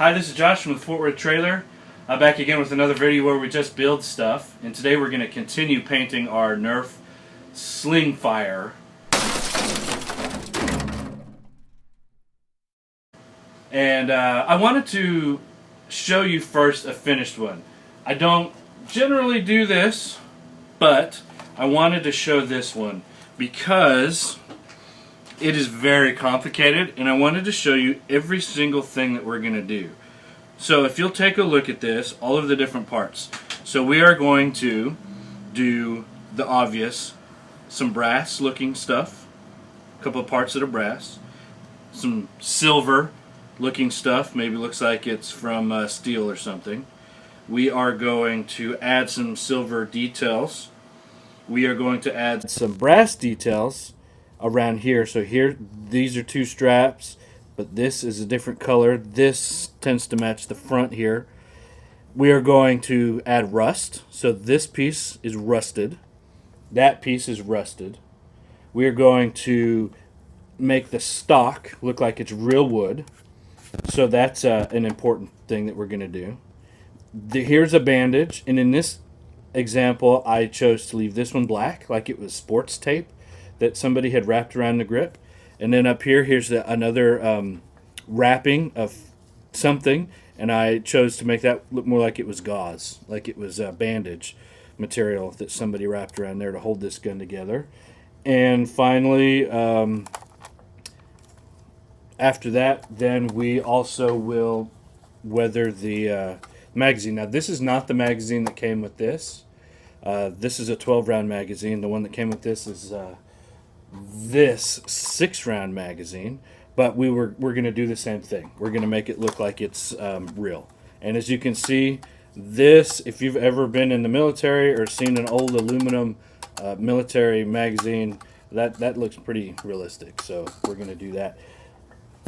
Hi, this is Josh from the Fort Worth Trailer. I'm back again with another video where we just build stuff. And today we're going to continue painting our Nerf Slingfire. And I wanted to show you first a finished one. I don't generally do this, but I wanted to show this one because it is very complicated, and I wanted to show you every single thing that we're going to do. So if you'll take a look at this, all of the different parts. So we are going to do the obvious, some brass looking stuff, a couple of parts that are brass, some silver looking stuff, maybe looks like it's from steel or something. We are going to add some silver details. We are going to add some brass details around here. So here, these are two straps, but this is a different color. This tends to match the front here. We are going to add rust. So this piece is rusted. That piece is rusted. We are going to make the stock look like it's real wood. So that's an important thing that we're going to do. Here's a bandage, and in this example I chose to leave this one black, like it was sports tape that somebody had wrapped around the grip. And then up here, here's another wrapping of something, and I chose to make that look more like it was gauze, like it was bandage material that somebody wrapped around there to hold this gun together. And finally, after that, then we also will weather the magazine. Now, this is not the magazine that came with this. This is a 12-round magazine. The one that came with this is this 6-round magazine, but we're going to do the same thing. We're going to make it look like it's real. And as you can see, this, if you've ever been in the military or seen an old aluminum military magazine, that looks pretty realistic. So we're going to do that.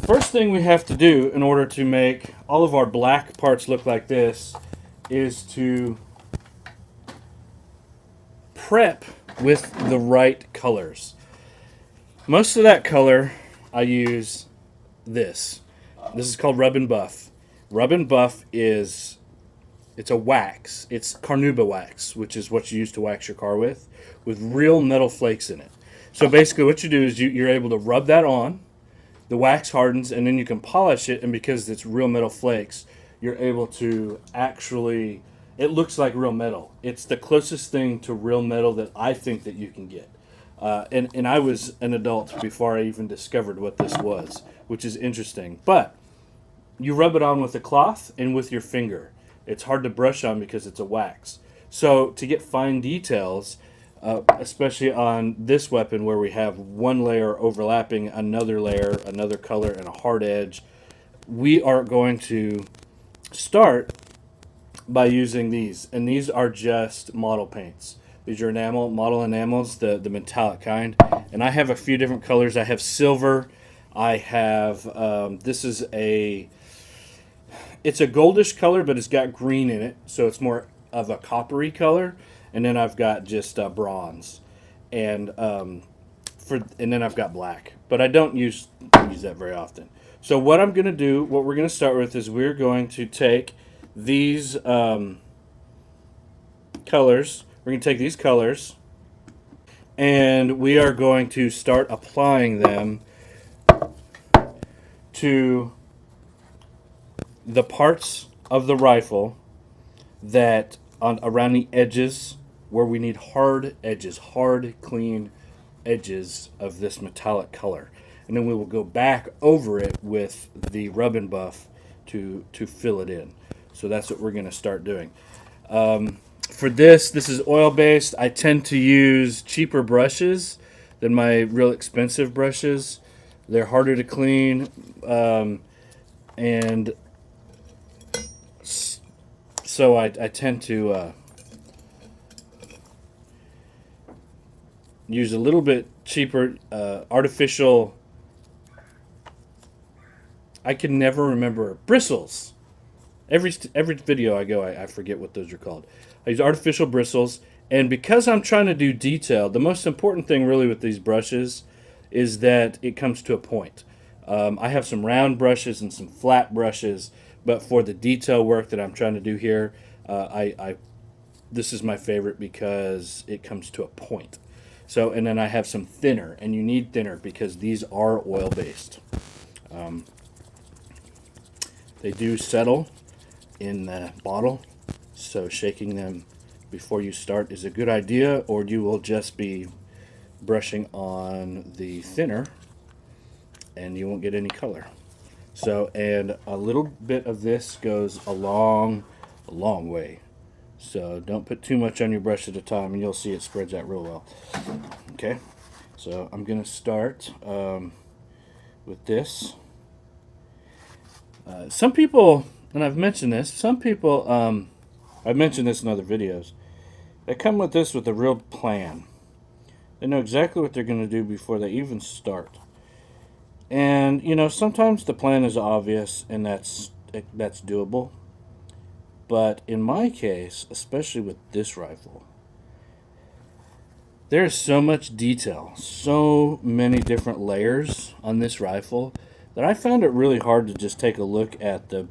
First thing we have to do in order to make all of our black parts look like this is to prep with the right colors. Most of that color, I use this. This is called Rub and Buff. Rub and Buff it's a wax. It's carnauba wax, which is what you use to wax your car with real metal flakes in it. So basically what you do is you're able to rub that on, the wax hardens, and then you can polish it, and because it's real metal flakes, you're able to actually, it looks like real metal. It's the closest thing to real metal that I think that you can get. And I was an adult before I even discovered what this was, which is interesting. But you rub it on with a cloth and with your finger. It's hard to brush on because it's a wax. So to get fine details, especially on this weapon where we have one layer overlapping another layer, another color, and a hard edge, we are going to start by using these. And these are just model paints. These are model enamels, the metallic kind. And I have a few different colors. I have silver. I have, it's a goldish color, but it's got green in it. So it's more of a coppery color. And then I've got just bronze. And then I've got black. But I don't use that very often. So what I'm going to do, what we're going to start with is we're going to take these colors. We're going to take these colors, and we are going to start applying them to the parts of the rifle that around the edges where we need hard edges, hard, clean edges of this metallic color. And then we will go back over it with the Rub and Buff to fill it in. So that's what we're going to start doing. For this is oil-based. I tend to use cheaper brushes than my real expensive brushes. They're harder to clean, and so I tend to use a little bit cheaper artificial, I can never remember, bristles. Every video I go, I forget what those are called. I use artificial bristles, and because I'm trying to do detail, the most important thing really with these brushes is that it comes to a point. I have some round brushes and some flat brushes, But for the detail work that I'm trying to do here, this is my favorite because it comes to a point. So, and then I have some thinner, and you need thinner because these are oil-based. They do settle in the bottle, so shaking them before you start is a good idea, or you will just be brushing on the thinner and you won't get any color. So, and a little bit of this goes a long way. So don't put too much on your brush at a time, and you'll see it spreads out real well. Okay, so I'm gonna start with this. Some people, and I've mentioned this, some people, I've mentioned this in other videos, they come with this with a real plan. They know exactly what they're going to do before they even start. And, you know, sometimes the plan is obvious, and that's doable. But in my case, especially with this rifle, there's so much detail, so many different layers on this rifle, that I found it really hard to just take a look at the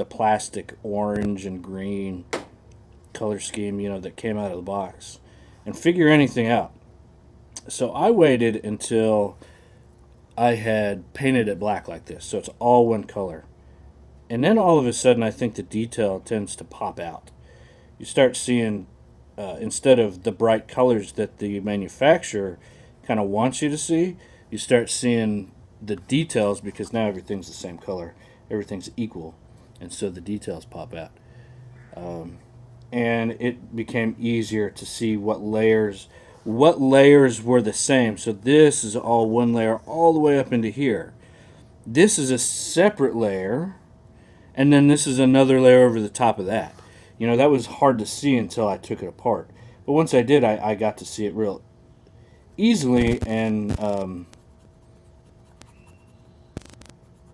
plastic orange and green color scheme, you know, that came out of the box and figure anything out. So I waited until I had painted it black like this, so it's all one color. And then all of a sudden, I think the detail tends to pop out. You start seeing, instead of the bright colors that the manufacturer kind of wants you to see, you start seeing the details, because now everything's the same color. Everything's equal. And so the details pop out. And it became easier to see what layers were the same. So this is all one layer all the way up into here. This is a separate layer, and then this is another layer over the top of that. You know, that was hard to see until I took it apart. But once I did, I got to see it real easily, and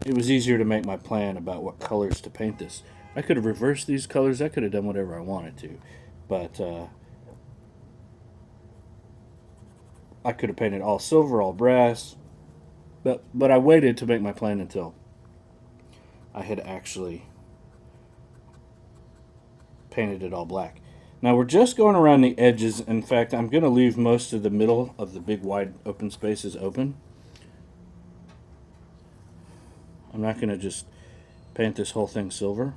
it was easier to make my plan about what colors to paint this. I could have reversed these colors. I could have done whatever I wanted to. But I could have painted all silver, all brass. But I waited to make my plan until I had actually painted it all black. Now we're just going around the edges. In fact, I'm going to leave most of the middle of the big wide open spaces open. I'm not going to just paint this whole thing silver.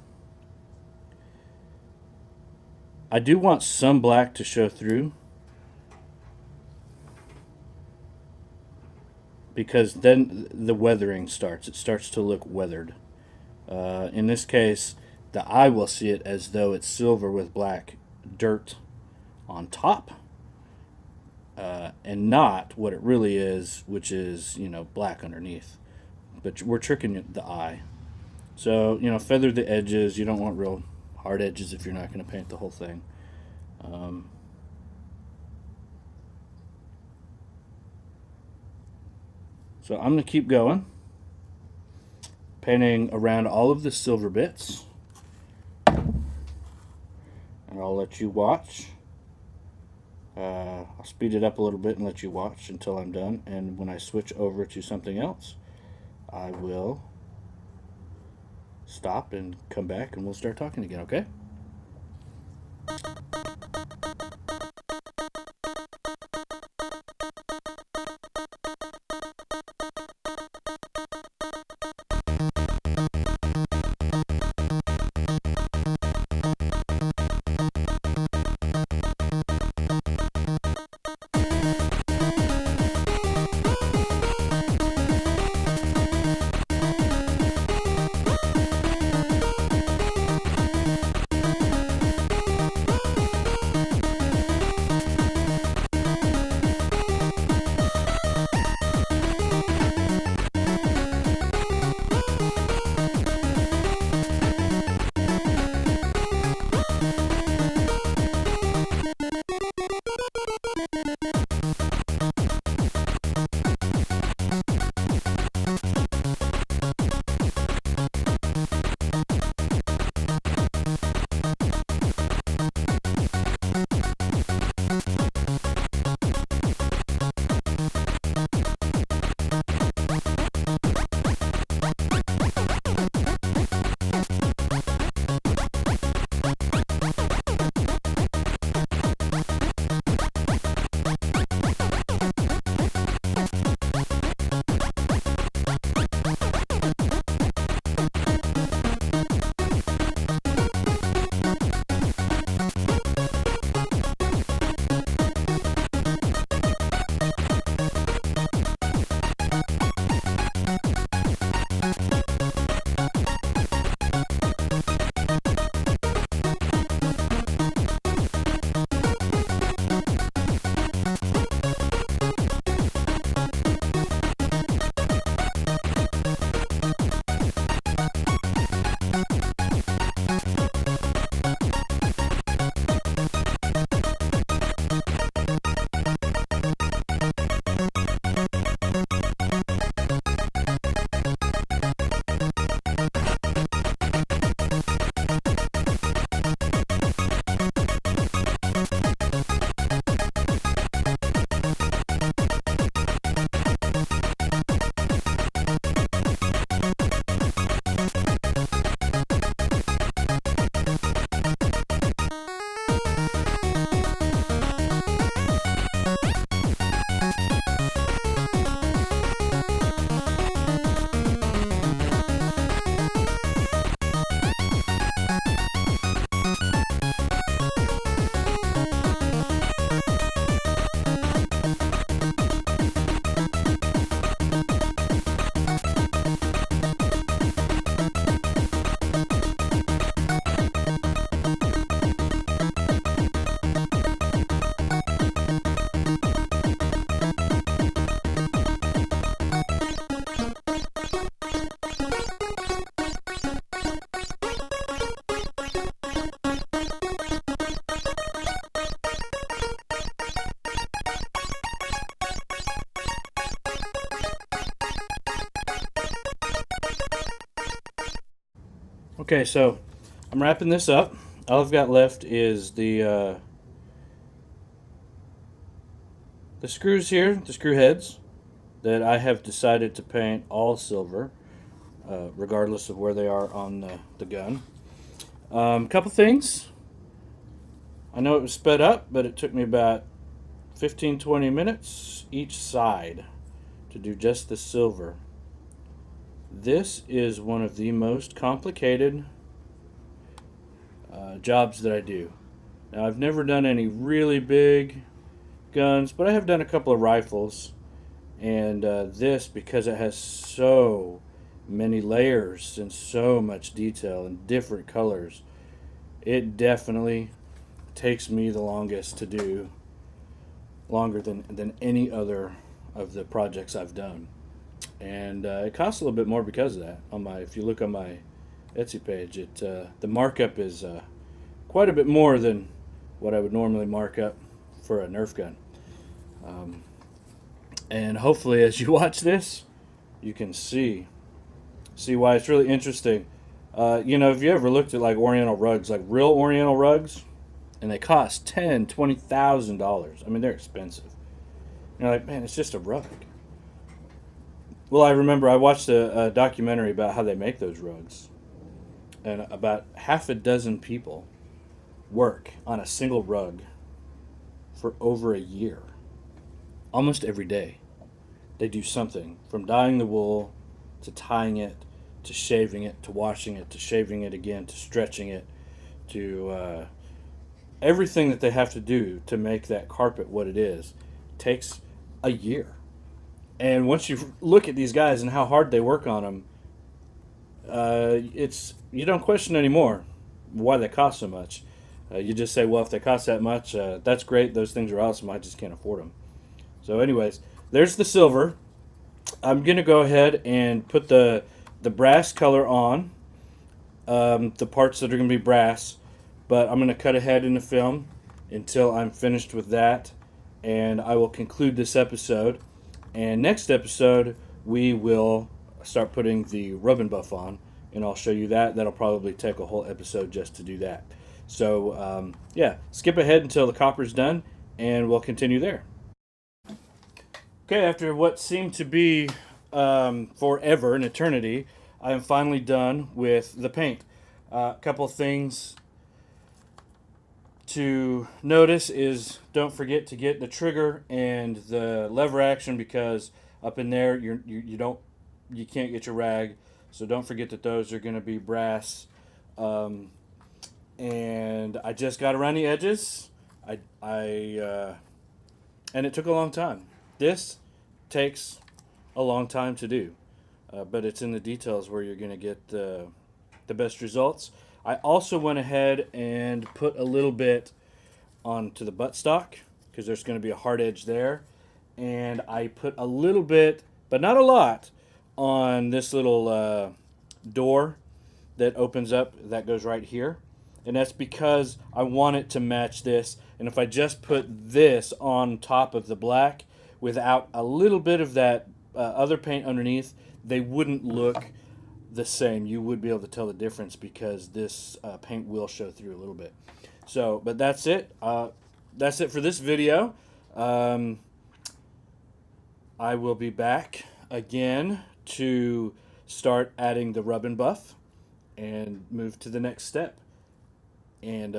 I do want some black to show through, because then the weathering starts. It starts to look weathered. In this case, the eye will see it as though it's silver with black dirt on top, and not what it really is, which is, you know, black underneath. But we're tricking the eye. So, you know, feather the edges. You don't want real hard edges if you're not going to paint the whole thing. So I'm going to keep going, painting around all of the silver bits, and I'll let you watch. I'll speed it up a little bit and let you watch until I'm done, and when I switch over to something else, I will stop and come back and we'll start talking again, okay? Okay, so I'm wrapping this up. All I've got left is the screws here, the screw heads, that I have decided to paint all silver, regardless of where they are on the gun. Couple things. I know it was sped up, but it took me about 15-20 minutes each side to do just the silver. This is one of the most complicated jobs that I do. Now, I've never done any really big guns, but I have done a couple of rifles, and this, because it has so many layers and so much detail and different colors, it definitely takes me the longest to do, longer than any other of the projects I've done. And it costs a little bit more because of that. If you look on my Etsy page, the markup is quite a bit more than what I would normally mark up for a Nerf gun. And hopefully, as you watch this, you can see why it's really interesting. You know, if you ever looked at like Oriental rugs, like real Oriental rugs, and they cost $10,000-$20,000. I mean, they're expensive. You're like, man, it's just a rug. Well, I remember I watched a documentary about how they make those rugs, and about half a dozen people work on a single rug for over a year. Almost every day, they do something, from dyeing the wool to tying it to shaving it to washing it to shaving it again to stretching it to everything that they have to do to make that carpet what it is takes a year. And once you look at these guys and how hard they work on them, you don't question anymore why they cost so much. You just say, well, if they cost that much, that's great. Those things are awesome. I just can't afford them. So anyways, there's the silver. I'm going to go ahead and put the brass color on, the parts that are going to be brass. But I'm going to cut ahead in the film until I'm finished with that. And I will conclude this episode. And next episode, we will start putting the rub and buff on. And I'll show you that. That'll probably take a whole episode just to do that. So, yeah, skip ahead until the copper's done, and we'll continue there. Okay, after what seemed to be forever, an eternity, I am finally done with the paint. A couple of things to notice is don't forget to get the trigger and the lever action, because up in there you can't get your rag, so don't forget that those are going to be brass. And I just got around the edges. And it took a long time. This takes a long time to do, but it's in the details where you're going to get the best results. I also went ahead and put a little bit onto the buttstock, because there's going to be a hard edge there. And I put a little bit, but not a lot, on this little door that opens up, that goes right here. And that's because I want it to match this. And if I just put this on top of the black without a little bit of that other paint underneath, they wouldn't look the same. You would be able to tell the difference, because this paint will show through a little bit. So, but that's it. That's it for this video. I will be back again to start adding the rub and buff and move to the next step. And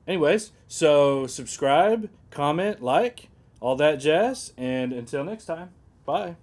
anyways, so subscribe, comment, like, all that jazz, and until next time, bye.